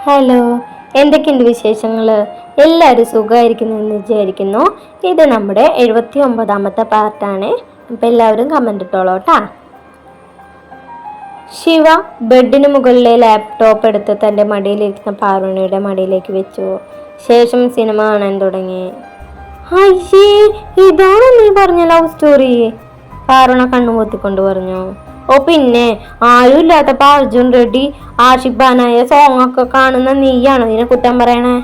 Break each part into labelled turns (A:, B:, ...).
A: Hello, എന്തൊക്കെയുണ്ട് വിശേഷങ്ങൾ? എല്ലാവരും സുഖമായിരിക്കുന്നു എന്ന് വിചാരിക്കുന്നു. ഇത് നമ്മുടെ 79ാമത്തെ പാർട്ടാണ്. അപ്പം എല്ലാവരും കമൻ്റ് ഇട്ടോളൂ കേട്ടാ. ശിവ ബെഡിന് മുകളിലെ ലാപ്ടോപ്പ് എടുത്ത് തൻ്റെ മടിയിലിരിക്കുന്ന പാർവണിയുടെ മടിയിലേക്ക് വെച്ചു. ശേഷം സിനിമ കാണാൻ തുടങ്ങി. അയ്യേ, ഇതാണോ നീ പറഞ്ഞ ലവ് സ്റ്റോറി? പാർവണ കണ്ണുപൊത്തിക്കൊണ്ട് പറഞ്ഞു. ഓ പിന്നെ, ആരുമില്ലാത്തപ്പോ അർജുൻ റെഡ്ഡി ആഷിഖാനായ സോങ് ഒക്കെ കാണുന്ന നീയാണോ ഇതിനെ കുറ്റം പറയണേ?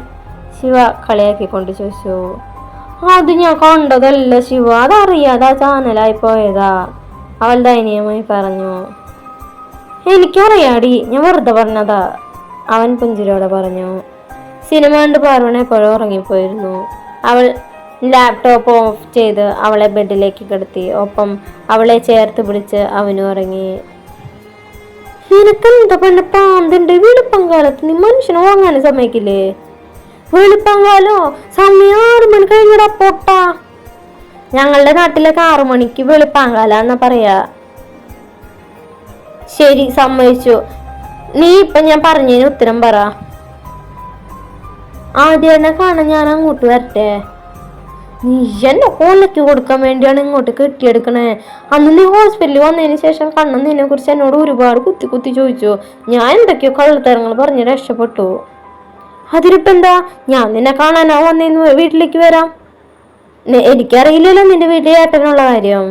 A: ശിവ കളിയാക്കിക്കൊണ്ട് ചോദിച്ചു. അത് ഞാൻ കണ്ടതല്ല ശിവ, അതറിയാതെ ചാനലായി പോയതാ, അവൾ ദയനീയമായി പറഞ്ഞു. എനിക്കറിയാടി, ഞാൻ വെറുതെ പറഞ്ഞതാ, അവൻ പുഞ്ചിരിയോടെ പറഞ്ഞു. സിനിമ കണ്ട് പാർവണ എപ്പോഴും ഉറങ്ങിപ്പോയിരുന്നു. അവൾ ലാപ്ടോപ്പ് ഓഫ് ചെയ്ത് അവളെ ബെഡിലേക്ക് കിടത്തി. ഒപ്പം അവളെ ചേർത്ത് പിടിച്ച് അവനും ഉറങ്ങി. നിനക്കെന്താ പെണ്ണ പാന്തുണ്ട്? വെളുപ്പങ്കാലത്ത് നീ മനുഷ്യനെ ഉറങ്ങാനും സമ്മതിക്കില്ലേ? വെളുപ്പങ്കാലോ? സമയം 6 മണി കഴിഞ്ഞടാ പൊട്ടാ. ഞങ്ങളുടെ നാട്ടിലൊക്കെ 6 മണിക്ക് വെളുപ്പാങ്കാലാന്നാ പറയാ. ശരി, സമ്മതിച്ചു. നീ ഇപ്പൊ ഞാൻ പറഞ്ഞതിന് ഉത്തരം പറ. ആദ്യം എന്നെ കാണാൻ ഞാൻ അങ്ങോട്ട് വരട്ടെ? നീ എന്നെ കൊല്ലയ്ക്ക് കൊടുക്കാൻ വേണ്ടിയാണ് ഇങ്ങോട്ട് കെട്ടിയെടുക്കണേ. അന്ന് നീ ഹോസ്പിറ്റലിൽ വന്നതിന് ശേഷം കണ്ണൻ നിന്നെ കുറിച്ച് എന്നോട് ഒരുപാട് കുത്തി ചോദിച്ചു. ഞാൻ എന്തൊക്കെയോ കള്ളത്തരങ്ങൾ പറഞ്ഞ് രക്ഷപ്പെട്ടു. അതിരിപ്പം എന്താ? ഞാൻ നിന്നെ കാണാനാ വന്നേന്ന് വീട്ടിലേക്ക് വരാം. എനിക്കറിയില്ലല്ലോ നിന്റെ വീട്ടിൽ ഏട്ടനുള്ള കാര്യം.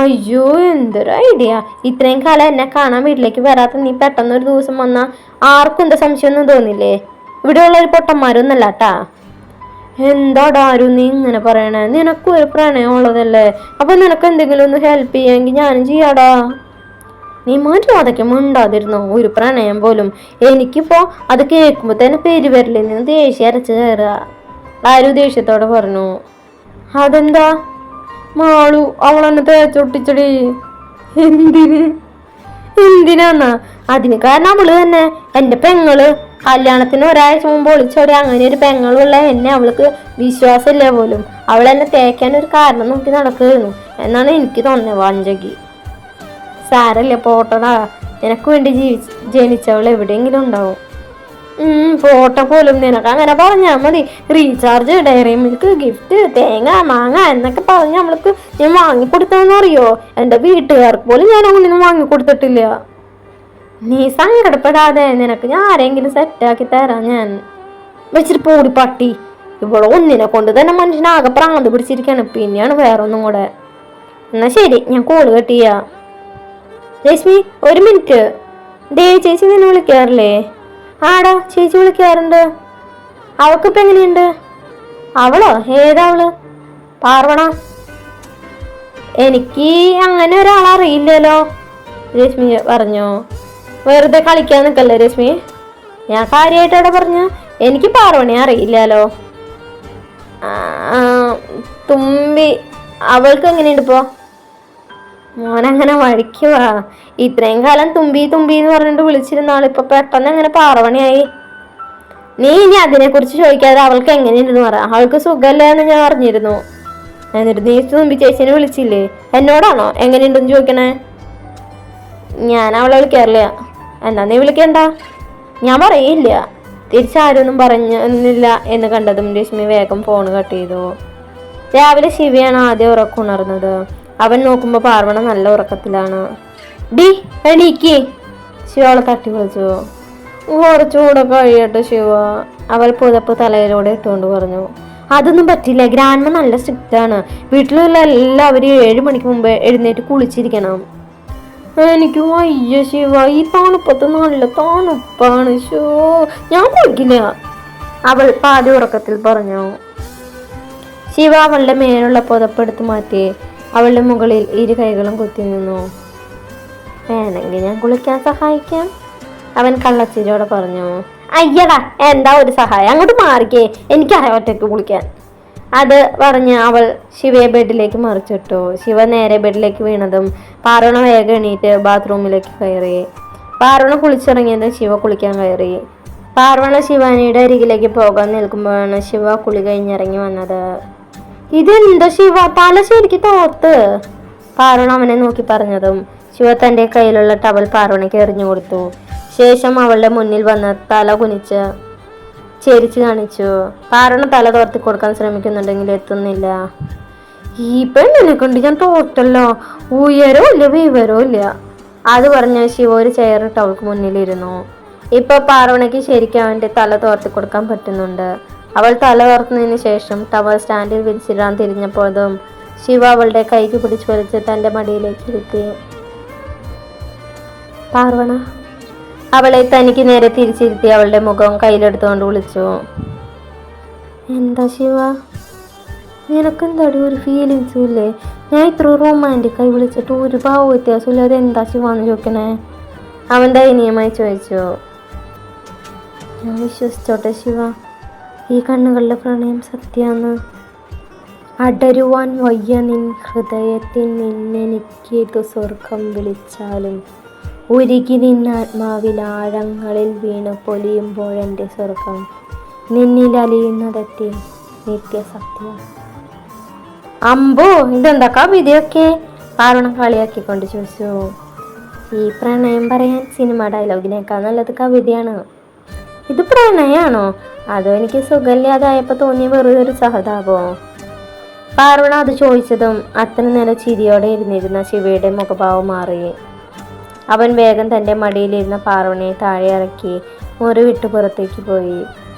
A: അയ്യോ, എന്തൊരു ഐഡിയ! ഇത്രയും കാലം എന്നെ കാണാൻ വീട്ടിലേക്ക് വരാത്ത നീ പെട്ടെന്ന് ഒരു ദിവസം വന്നാ ആർക്കും എന്താ സംശയമൊന്നും തോന്നില്ലേ? ഇവിടെയുള്ള ഒരു പൊട്ടന്മാരൊന്നല്ല ട്ടാ. എന്താടാ ആരും നീ ഇങ്ങനെ പറയണേ? നിനക്കും ഒരു പ്രണയം ഉള്ളതല്ലേ? അപ്പൊ നിനക്ക് എന്തെങ്കിലും ഒന്ന് ഹെൽപ്പ് ചെയ്യാമെങ്കിൽ ഞാനും ചെയ്യാടാ. നീ മാറ്റി അതൊക്കെ മിണ്ടാതിരുന്നോ? ഒരു പ്രണയം പോലും. എനിക്കിപ്പോ അത് കേൾക്കുമ്പോ തന്നെ പെരുവരിൽ നിന്ന് ദേഷ്യം അരച്ച് കയറുക. ആരും ദേഷ്യത്തോടെ പറഞ്ഞു. അതെന്താ മാളു? അവളെന്നെ തേച്ചൊട്ടിച്ചടി. എന്തിനാന്നാ? അതിന് കാരണം അവള് തന്നെ, എന്റെ പെങ്ങള്. കല്യാണത്തിന് ഒരാഴ്ച മുമ്പ് ഒളിച്ചോടി അങ്ങനെ ഒരു പെങ്ങളുള്ള എന്നെ അവൾക്ക് വിശ്വാസമില്ല പോലും. അവളെന്നെ തേക്കാൻ ഒരു കാരണം നോക്കി നടക്കുകയായിരുന്നു എന്നാണ് എനിക്ക് തോന്നുന്നത്. വഞ്ചകി. സാരല്ല, പോട്ടടാ. നിനക്ക് വേണ്ടി ജനിച്ചവൾ എവിടെയെങ്കിലും ഉണ്ടാവും. പോട്ടെ പോലും. നിനക്ക് അങ്ങനെ പറഞ്ഞാൽ മതി. റീചാർജ്, ഡയറി മിൽക്ക്, ഗിഫ്റ്റ്, തേങ്ങ, മാങ്ങ എന്നൊക്കെ പറഞ്ഞ് നമ്മൾക്ക് ഞാൻ വാങ്ങിക്കൊടുത്തതെന്ന് അറിയോ? എൻ്റെ വീട്ടുകാർക്ക് പോലും ഞാൻ അങ്ങനെയൊന്നും വാങ്ങിക്കൊടുത്തിട്ടില്ല. നീ സങ്കടപ്പെടാതെ, നിനക്ക് ഞാൻ ആരെങ്കിലും സെറ്റാക്കി തരാം. ഞാൻ വെച്ചിട്ട് പോടി പട്ടി. ഇവിടെ ഒന്നിനെ കൊണ്ട് തന്നെ മനുഷ്യനാകെ പ്രാന്ത് പിടിച്ചിരിക്കാണ്, പിന്നെയാണ് വേറൊന്നും കൂടെ. എന്നാ ശരി, ഞാൻ കോള് കട്ട് ചെയ്യാം. രശ്മി, ഒരു മിനിറ്റ്. ചേച്ചി നിന്നെ വിളിക്കാറില്ലേ? ആടാ, ചേച്ചി വിളിക്കാറുണ്ട്. അവക്കിപ്പോ എങ്ങനെയുണ്ട്? അവളോ? ഏതാവള്? പാർവണ? എനിക്ക് അങ്ങനെ ഒരാളറിയില്ലല്ലോ, രശ്മി പറഞ്ഞു. വെറുതെ കളിക്കാൻ നിൽക്കല്ലേ രശ്മി. ഞാൻ കാര്യമായിട്ടവിടെ പറഞ്ഞു. എനിക്ക് പാർവണിയെ അറിയില്ലല്ലോ. തുമ്പി, അവൾക്ക് എങ്ങനെയുണ്ട് ഇപ്പോ? മോനങ്ങനെ വഴിക്കുവാ. ഇത്രയും കാലം തുമ്പി തുമ്പി എന്ന് പറഞ്ഞിട്ട് വിളിച്ചിരുന്ന ആളിപ്പോ പെട്ടെന്ന് എങ്ങനെ പാർവണിയായി? നീ ഇനി അതിനെക്കുറിച്ച് ചോദിക്കാതെ അവൾക്ക് എങ്ങനെയുണ്ടെന്ന് പറ. അവൾക്ക് സുഖമല്ല എന്ന് ഞാൻ അറിഞ്ഞിരുന്നു. എന്നിട്ട് നീ തുമ്പി ചേച്ചിനെ വിളിച്ചില്ലേ? എന്നോടാണോ എങ്ങനെയുണ്ടെന്ന് ചോദിക്കണേ? ഞാൻ അവളെ വിളിക്കാറില്ല. എന്നാ നീ വിളിക്കണ്ട. ഞാൻ പറയില്ല. തിരിച്ചാരൊന്നും പറഞ്ഞില്ല എന്ന് കണ്ടതും രശ്മി വേഗം ഫോൺ കട്ട് ചെയ്തു. രാവിലെ ശിവയാണ് ആദ്യം ഉറക്കുണർന്നത്. അവൻ നോക്കുമ്പോൾ പാർവണ നല്ല ഉറക്കത്തിലാണ്. ഡി എണീക്ക്, ശിവ അവളെ തട്ടി വിളിച്ചു. കുറച്ചുകൂടെ കഴിയട്ടെ ശിവ, അവൾ പുതപ്പ് തലയിലൂടെ ഇട്ടുകൊണ്ട് പറഞ്ഞു. അതൊന്നും പറ്റില്ല, ഗ്രാൻഡ്മ നല്ല സ്ട്രിക്റ്റ് ആണ്. വീട്ടിലുള്ള എല്ലാവരും 7 മണിക്ക് മുമ്പ് എഴുന്നേറ്റ് കുളിച്ചിരിക്കണം. എനിക്ക് വയ്യ ശിവ, ഈ തണുപ്പത്ത് നല്ല തണുപ്പാണ്. ശോ, ഞാൻ കുളിക്കില്ല, അവൾ പാതി ഉറക്കത്തിൽ പറഞ്ഞു. ശിവ അവളുടെ മേലുള്ള പുതപ്പെടുത്ത് മാറ്റി അവളുടെ മുകളിൽ 2 കൈകളും കുത്തി നിന്നു. വേണമെങ്കിൽ ഞാൻ കുളിക്കാൻ സഹായിക്കാം, അവൻ കള്ളച്ചിരിയോടെ പറഞ്ഞു. അയ്യടാ, എന്താ ഒരു സഹായം? അങ്ങോട്ട് മാറിക്കേ, എനിക്കറിയാം ഒറ്റയ്ക്ക് കുളിക്കാൻ. അത് പറഞ്ഞ് അവൾ ശിവയെ ബെഡിലേക്ക് മറിച്ചിട്ടു. ശിവ നേരെ ബെഡിലേക്ക് വീണതും പാർവണ വേഗം എണീറ്റ് ബാത്റൂമിലേക്ക് കയറി. പാർവണ കുളിച്ചിറങ്ങിയതും ശിവ കുളിക്കാൻ കയറി. പാർവണ ശിവാനിയുടെ അരികിലേക്ക് പോകാൻ നിൽക്കുമ്പോഴാണ് ശിവ കുളി കഴിഞ്ഞിറങ്ങി വന്നത്. ഇതെന്താ ശിവ, തല ശരിക്ക് തോർത്ത്, പാർവണ അവനെ നോക്കി പറഞ്ഞതും ശിവ തൻ്റെ കയ്യിലുള്ള ടവൽ പാർവണയ്ക്ക് എറിഞ്ഞു കൊടുത്തു. ശേഷം അവളുടെ മുന്നിൽ വന്ന് തല കുനിച്ച് ചെരിച്ച് കാണിച്ചു. പാർവണ തല തോർത്തി കൊടുക്കാൻ ശ്രമിക്കുന്നുണ്ടെങ്കിൽ എത്തുന്നില്ല. ഈ പെണ്ണിനെ കൊണ്ട് ഞാൻ തോറ്റല്ലോ, ഉയരവും ഇല്ല വിവരവും ഇല്ല. അത് പറഞ്ഞ ശിവ ഒരു ചെയറിട്ട് അവൾക്ക് മുന്നിലിരുന്നു. ഇപ്പൊ പാർവണയ്ക്ക് ശരിക്കും അവന്റെ തല തോർത്തി കൊടുക്കാൻ പറ്റുന്നുണ്ട്. അവൾ തല തോർത്തുന്നതിന് ശേഷം ടവൽ സ്റ്റാൻഡിൽ വിരിച്ചിടാൻ തിരിഞ്ഞപ്പോഴും ശിവ അവളുടെ കൈക്ക് പിടിച്ചു വലിച്ച് തന്റെ മടിയിലേക്ക് ഇരുത്തി. പാർവണ അവളെ തനിക്ക് നേരെ തിരിച്ചിരുത്തി അവളുടെ മുഖം കയ്യിലെടുത്തുകൊണ്ട് വിളിച്ചു. എന്താ ശിവ, നിനക്കെന്താടി ഒരു ഫീലിങ്സും ഇല്ലേ? ഞാൻ ഇത്ര റൊമാൻറ്റിക്കായി വിളിച്ചിട്ട് ഒരു ഭാവ വ്യത്യാസമില്ല. അത് എന്താ ശിവാന്ന് ചോദിക്കണേ? അവൻ ദയനീയമായി ചോദിച്ചു. ഞാൻ വിശ്വസിച്ചോട്ടെ ശിവ, ഈ കണ്ണുകളുടെ പ്രണയം സത്യാന്ന്. അടരുവാൻ വയ്യ നിൻ ഹൃദയത്തിൽ നിന്നെനിക്കേതു സ്വർഗം വിളിച്ചാലും ഉരുകി നിന്നാത്മാവിൽ ആഴങ്ങളിൽ വീണ് പൊലിയുമ്പോഴെൻ്റെ സ്വർഗം നിന്നിൽ അലിയുന്നതെത്തി നിത്യസത്യം. അമ്പോ, ഇതെന്താ കവിതയൊക്കെ? പാർവണം കളിയാക്കിക്കൊണ്ട് ചോദിച്ചു. ഈ പ്രണയം പറയാൻ സിനിമ ഡയലോഗിനേക്കാൾ നല്ലത് കവിതയാണ്. ഇത് പ്രണയാണോ? അതോ എനിക്ക് സുഖമില്ലാതായപ്പോൾ തോന്നിയ വെറുതെ ഒരു സഹതാപോ? പാർവണ അത് ചോദിച്ചതും അത്ര നേരം ചിരിയോടെ ഇരുന്നിരുന്ന ശിവയുടെ മുഖഭാവം മാറി. അവൻ വേഗം തൻ്റെ മടിയിലിരുന്ന പാർവണയെ താഴെ ഇറക്കി മുറി വിട്ടു പുറത്തേക്ക് പോയി.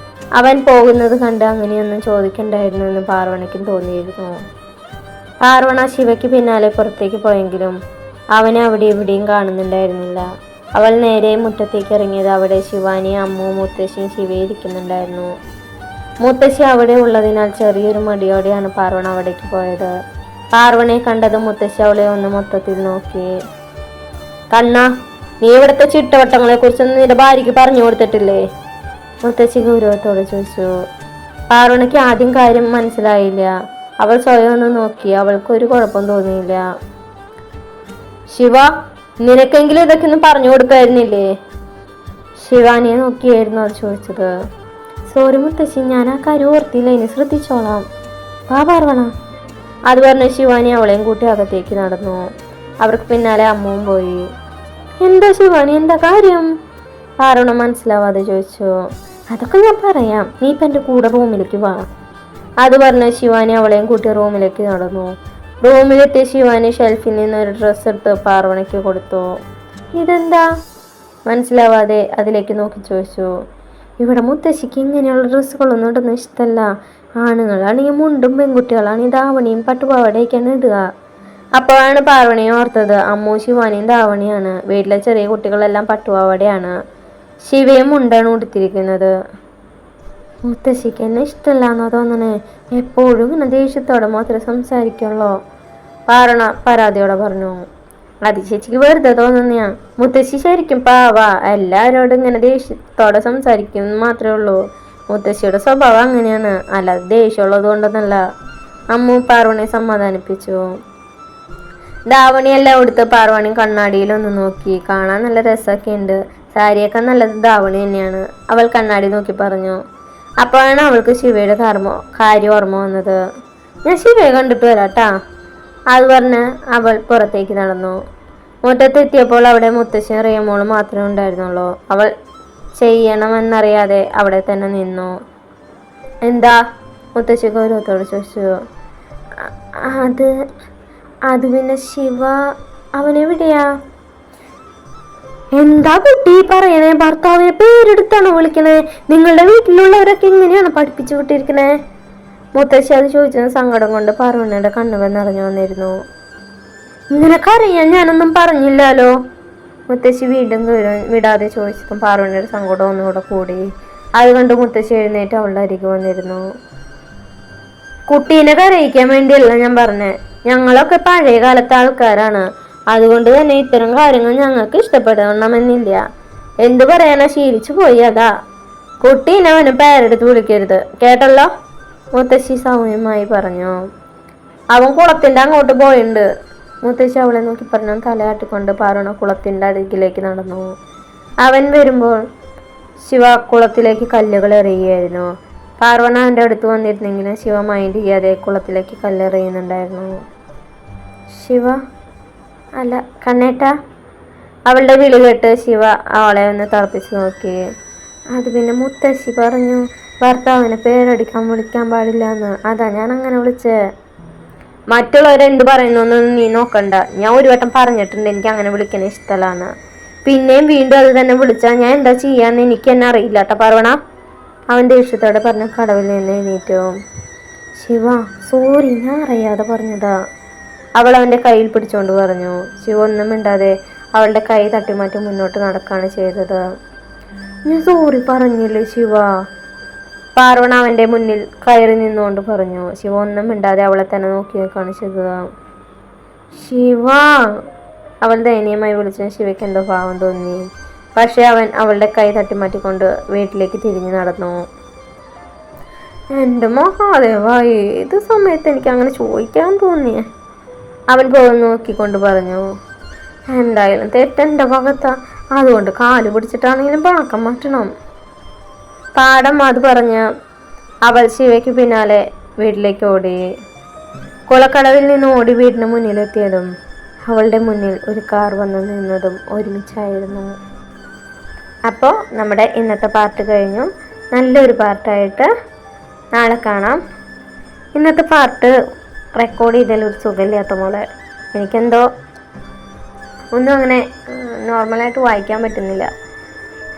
A: അവൻ പോകുന്നത് കണ്ട് അങ്ങനെയൊന്നും ചോദിക്കണ്ടായിരുന്നു എന്ന് പാർവണയ്ക്കും തോന്നിയിരുന്നു. പാർവണ ശിവയ്ക്ക് പിന്നാലെ പുറത്തേക്ക് പോയെങ്കിലും അവനെ അവിടെ എവിടെയും കാണുന്നുണ്ടായിരുന്നില്ല. അവൾ നേരെ മുറ്റത്തേക്ക് ഇറങ്ങിയത് അവിടെ ശിവാനി, അമ്മു, മുത്തശ്ശിയും ശിവയും ഇരിക്കുന്നുണ്ടായിരുന്നു. മുത്തശ്ശി അവിടെ ഉള്ളതിനാൽ ചെറിയൊരു മടിയോടെയാണ് പാർവണ അവിടേക്ക് പോയത്. പാർവണയെ കണ്ടത് മുത്തശ്ശി അവളെ ഒന്ന് മൊത്തത്തിൽ നോക്കി. കണ്ണ, നീ ഇവിടുത്തെ ചിട്ടവട്ടങ്ങളെ കുറിച്ചൊന്നും നിന്റെ ഭാര്യയ്ക്ക് പറഞ്ഞു കൊടുത്തിട്ടില്ലേ? മുത്തശ്ശി ഗൗരവത്തോടെ ചോദിച്ചു. പാർവണയ്ക്ക് ആദ്യം കാര്യം മനസ്സിലായില്ല. അവൾ സ്വയം ഒന്ന് നോക്കി. അവൾക്കൊരു കുഴപ്പം തോന്നിയില്ല. ശിവ, നിനക്കെങ്കിലും ഇതൊക്കെ ഒന്ന് പറഞ്ഞു കൊടുക്കായിരുന്നില്ലേ? ശിവാനിയെ നോക്കിയായിരുന്നു അത് ചോദിച്ചത്. സോറി മുത്തശ്ശി, ഞാൻ ആ കാര്യം ഓർത്തില്ല, ഇനി ശ്രദ്ധിച്ചോളാം. വാ പാർവണ. അത് പറഞ്ഞ് ശിവാനി അവളെയും കൂട്ടി അകത്തേക്ക് നടന്നു. അവർക്ക് പിന്നാലെ അമ്മുവും പോയി. എന്താ ശിവാനി, എന്താ കാര്യം? പാർവണ മനസ്സിലാവാതെ ചോദിച്ചു. അതൊക്കെ ഞാൻ പറയാം, നീ ഇപ്പം എൻ്റെ കൂടെ റൂമിലേക്ക് വാ. അത് പറഞ്ഞ് ശിവാനി അവളെയും കൂട്ടി റൂമിലേക്ക് നടന്നു. റൂമിലെത്തിയ ശിവാനി ഷെൽഫിൽ നിന്ന് ഒരു ഡ്രസ്സ് എടുത്ത് പാർവണയ്ക്ക് കൊടുത്തു. ഇതെന്താ? മനസ്സിലാവാതെ അതിലേക്ക് നോക്കി ചോദിച്ചു. ഇവിടെ മുത്തശ്ശിക്ക് ഇങ്ങനെയുള്ള ഡ്രസ്സുകളൊന്നും ഇടുന്ന ഇഷ്ടമല്ല. ആണുങ്ങളാണെങ്കിൽ മുണ്ടും പെൺകുട്ടികളാണെങ്കിൽ ധാവണിയും പട്ടുപാവാടയൊക്കെയാണ് ഇടുക. അപ്പോഴാണ് പാർവണയെ ഓർത്തത്. അമ്മു ശിവാനിയും ധാവണിയാണ്, വീട്ടിലെ ചെറിയ കുട്ടികളെല്ലാം പട്ടുപാവാടയാണ്. ശിവയും മുണ്ടാണ് ഉടുത്തിരിക്കുന്നത്. മുത്തശ്ശിക്ക് എന്നെ ഇഷ്ടമല്ലാന്നോ തോന്നണേ? എപ്പോഴും ഇങ്ങനെ ദേഷ്യത്തോടെ മാത്രമേ സംസാരിക്കുള്ളൂ. പാർവണ പരാതിയോടെ പറഞ്ഞു. അത് ചേച്ചിക്ക് വെറുതെ തോന്നുന്നയാ. മുത്തശ്ശി ശരിക്കും പാവാ, എല്ലാവരോടും ഇങ്ങനെ ദേഷ്യത്തോടെ സംസാരിക്കും മാത്രമേ ഉള്ളൂ. മുത്തശ്ശിയുടെ സ്വഭാവം അങ്ങനെയാണ്, അല്ലാതെ ദേഷ്യമുള്ളത് കൊണ്ടൊന്നല്ല. അമ്മു പാർവണയെ സമാധാനിപ്പിച്ചു. ധാവണിയെല്ലാം ഉടുത്ത് പാർവണി കണ്ണാടിയിലൊന്ന് നോക്കി. കാണാൻ നല്ല രസമൊക്കെ ഉണ്ട്. സാരിയൊക്കെ നല്ലത് ധാവണി തന്നെയാണ്, അവൾ കണ്ണാടി നോക്കി പറഞ്ഞു. അപ്പോഴാണ് അവൾക്ക് ശിവയുടെ കാര്യം ഓർമ്മ വന്നത്. ഞാൻ ശിവയെ കണ്ടിട്ട് വരാട്ടാ. അത് പറഞ്ഞ് അവൾ പുറത്തേക്ക് നടന്നു. മുറ്റത്തെത്തിയപ്പോൾ അവിടെ മുത്തശ്ശിയും റിയമോളും മാത്രമേ ഉണ്ടായിരുന്നുള്ളൂ. അവൾ ചെയ്യണമെന്നറിയാതെ അവിടെ തന്നെ നിന്നു. എന്താ? മുത്തശ്ശി ഗൗരവത്തോട് ചോദിച്ചു. അത് അത് പിന്നെ ശിവ, അവനെവിടെയാ? എന്താ കുട്ടി പറയണേ? ഭർത്താവിനെ പേരെടുത്താണോ വിളിക്കണേ? നിങ്ങളുടെ വീട്ടിലുള്ളവരൊക്കെ ഇങ്ങനെയാണ് പഠിപ്പിച്ചു വിട്ടിരിക്കണേ? മുത്തശ്ശി അത് ചോദിച്ചത് സങ്കടം കൊണ്ട് പാർവണയുടെ കണ്ണുകൾ നിറഞ്ഞു വന്നിരുന്നു. നിനക്കറിയാൻ ഞാനൊന്നും പറഞ്ഞില്ലല്ലോ. മുത്തശ്ശി വീണ്ടും വിടാതെ ചോദിച്ചതും പാർവണയുടെ സങ്കടം ഒന്നുകൂടെ കൂടി. അതുകൊണ്ട് മുത്തശ്ശി എഴുന്നേറ്റ് അവളുടെ അരികെ വന്നിരുന്നു. കുട്ടീനെ കരയിക്കാൻ വേണ്ടിയല്ല ഞാൻ പറഞ്ഞേ. ഞങ്ങളൊക്കെ പഴയ കാലത്തെ ആൾക്കാരാണ്, അതുകൊണ്ട് തന്നെ ഇത്തരം കാര്യങ്ങൾ ഞങ്ങൾക്ക് ഇഷ്ടപ്പെടണമെന്നില്ല. എന്തു പറയാനാ, ശീലിച്ചു പോയി. അതാ കുട്ടീനെ അവന് പേരെടുത്ത് വിളിക്കരുത്, കേട്ടല്ലോ? മുത്തശ്ശി സൗമ്യമായി പറഞ്ഞു. അവൻ കുളത്തിൻ്റെ അങ്ങോട്ട് പോയിട്ടുണ്ട്. മുത്തശ്ശി അവളെ നോക്കി പറഞ്ഞു. തലയാട്ടിക്കൊണ്ട് പാർവണ കുളത്തിൻ്റെ അരികിലേക്ക് നടന്നു. അവൻ വരുമ്പോൾ ശിവ കുളത്തിലേക്ക് കല്ലുകൾ എറിയുകയായിരുന്നു. പാർവണ അവൻ്റെ അടുത്ത് വന്നിരുന്നെങ്കിലും ശിവ മൈൻഡ് ചെയ്യാതെ കുളത്തിലേക്ക് കല്ലെറിയുന്നുണ്ടായിരുന്നു. ശിവ, അല്ല കണ്ണേട്ടാ. അവളുടെ വിളി കേട്ട് ശിവ അവളെ ഒന്ന് തറപ്പിച്ച് നോക്കി. അത് പിന്നെ മുത്തശ്ശി പറഞ്ഞു ഭർത്താവിനെ പേരടിക്കാൻ വിളിക്കാൻ പാടില്ല എന്ന്, അതാ ഞാൻ അങ്ങനെ വിളിച്ചേ. മറ്റുള്ളവരെന്ത് പറയുന്നൊന്നും നീ നോക്കണ്ട, ഞാൻ ഒരു വട്ടം പറഞ്ഞിട്ടുണ്ട് എനിക്ക് അങ്ങനെ വിളിക്കാൻ ഇഷ്ടമല്ലാന്ന്. പിന്നെയും വീണ്ടും അത് തന്നെ വിളിച്ചാൽ ഞാൻ എന്താ ചെയ്യാന്ന് എനിക്ക് തന്നെ അറിയില്ല കേട്ടോ പറവണ. അവൻ ദേഷ്യത്തോടെ പറഞ്ഞ കടവിൽ നിന്ന് എണീറ്റു. ശിവ സോറി, ഞാൻ അറിയാതെ പറഞ്ഞതാ, അവൾ അവൻ്റെ കയ്യിൽ പിടിച്ചുകൊണ്ട് പറഞ്ഞു. ശിവ ഒന്നും മിണ്ടാതെ അവളുടെ കൈ തട്ടിമാറ്റി മുന്നോട്ട് നടക്കുകയാണ് ചെയ്തത്. ഞാൻ സോറി പറഞ്ഞില്ലേ ശിവ, പാർവണ അവൻ്റെ മുന്നിൽ കയറി നിന്നുകൊണ്ട് പറഞ്ഞു. ശിവ ഒന്നും മിണ്ടാതെ അവളെ തന്നെ നോക്കി നിൽക്കുകയാണ് ചെയ്തത്. ശിവ, അവൾ ദയനീയമായി വിളിച്ചു. ശിവയ്ക്ക് എന്തോ ഭാവം തോന്നി. പക്ഷെ അവൻ അവളുടെ കൈ തട്ടിമാറ്റിക്കൊണ്ട് വീട്ടിലേക്ക് തിരിഞ്ഞു നടന്നു. എൻ്റെ മഹാദേവ, ഏത് സമയത്ത് എനിക്ക് അങ്ങനെ ചോദിക്കാൻ തോന്നിയേ, അവൻ പോകുന്ന നോക്കിക്കൊണ്ട് പറഞ്ഞു. എന്തായാലും തെറ്റെൻ്റെ ഭാഗത്താ, അതുകൊണ്ട് കാല് പിടിച്ചിട്ടാണെങ്കിലും പാക്കം മാറ്റണം. പാടം അത് പറഞ്ഞ് അവൾ ശിവയ്ക്ക് പിന്നാലെ വീട്ടിലേക്ക് ഓടി. കുളക്കടവിൽ നിന്ന് ഓടി വീടിന് മുന്നിലെത്തിയതും അവളുടെ മുന്നിൽ ഒരു കാർ വന്നു നിന്നതും ഒരുമിച്ചായിരുന്നു. അപ്പോൾ നമ്മുടെ ഇന്നത്തെ പാർട്ട് കഴിഞ്ഞു. നല്ലൊരു പാർട്ടായിട്ട് നാളെ കാണാം. ഇന്നത്തെ പാർട്ട് റെക്കോർഡ് ചെയ്തതിലൊരു സുഖമില്ലാത്ത പോലെ, എനിക്കെന്തോ ഒന്നും അങ്ങനെ നോർമലായിട്ട് വായിക്കാൻ പറ്റുന്നില്ല.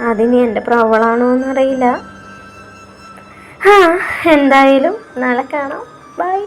A: അതിനി എൻ്റെ പ്രോബ്ലമാണോ എന്നറിയില്ല. എന്തായാലും നാളെ കാണാം. ബൈ.